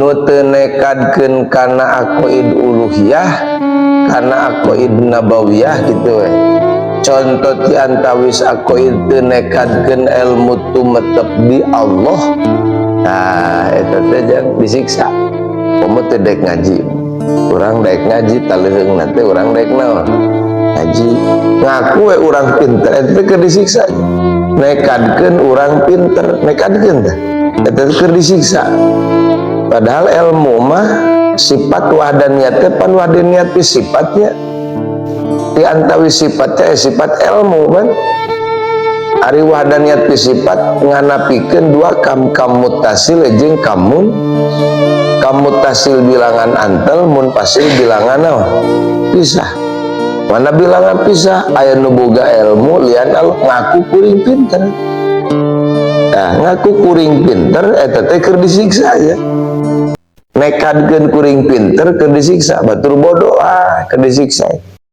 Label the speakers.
Speaker 1: nu teu nekadkeun kana aqaid uluhiyah kana aqaid nabawiyah kitu we. Contoh ti antawis aqaid teu nekadkeun ilmu tumetep di Allah, nah eta teh jang disiksa. Komo teu daek ngaji, urang daek ngaji taleuheung teh urang daek naon ngaji, ngaku we urang pinter eta keur disiksa. Nekadkeun urang pinter, nekadkeun teh eta keur disiksa. Padahal ilmu mah sifat wahdaniyat teh pan wahdaniyat pi sifatnya di antawi sifatnya sifat ilmu kan. Ari wahdaniyat pi sifat nganapikeun dua kam mutasil jeung kamun mutasil bilangan antel mun pasil bilangan naon pisah. Mana bilangan pisah aya nu boga ilmu lian ngaku kuring pinter. Nah, ngaku kuring pinter eta teh keur disiksa ya. Nekadkeun kuring pinter keur disiksa, batur bodoh keur disiksa.